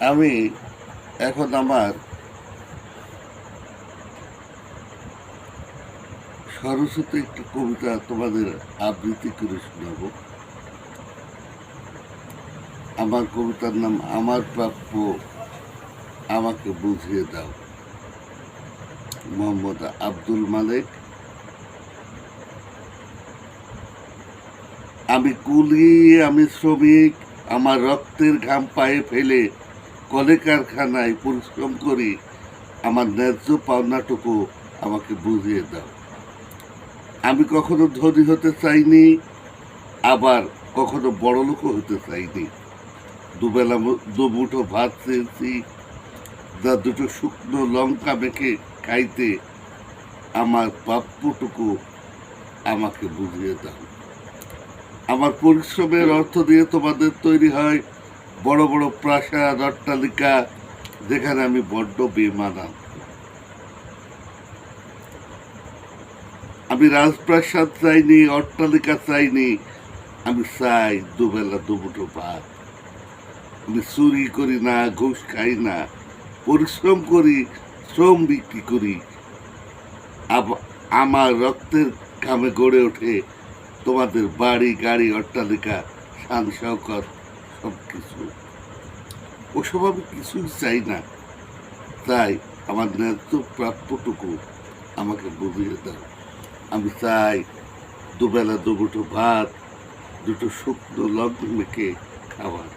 আমি এখন আমার সরস্বতী একটি কবিতা তোমাদের আবৃত্তি করে শোনাবো। আমার কবিতার নাম আমার প্রাপ্য আমাকে বুঝিয়ে দাও। মোহাম্মদ আব্দুল মালেক। আমি কুলি, আমি শ্রমিক, আমার রক্তের ঘাম পায়ে ফেলে কলে কারখানায় পরিশ্রম করি, আমার ন্যায্য পাওনাটুকু আমাকে বুঝিয়ে দাও। আমি কখনো ধনী হতে চাইনি, আবার কখনো বড়লোকও হতে চাইনি। দুবেলা দুমুঠো ভাত চেয়েছি, যা দুটো শুকনো লঙ্কা মেখে খাইতে, আমার প্রাপ্যটুকু আমাকে বুঝিয়ে দাও। আমার পরিশ্রমের অর্থ দিয়ে তোমাদের তৈরি হয় বড় বড় প্রাসাদ, অট্টালিকা, যেখানে আমি বড্ড বেমানান। আমি রাজপ্রাসাদ চাইনি, অট্টালিকা চাইনি, আমি চাই দুবেলা দুমুঠো ভাত। আমি চুরি করি না, ঘুষ খাই না, পরিশ্রম করি, শ্রম বিক্রি করি। আমার রক্তের ঘামে গড়ে ওঠে তোমাদের বাড়ি, গাড়ি, অট্টালিকা, শান শওকত, সব কিছু। ওসব আমি কিছুই চাই না। তাই আমার ন্যায্য প্রাপ্যটুকু আমাকে বুঝিয়ে দাও। আমি চাই দুবেলা দুমুঠো ভাত, দুটো শুকনো লঙ্কা মেখে খাবার।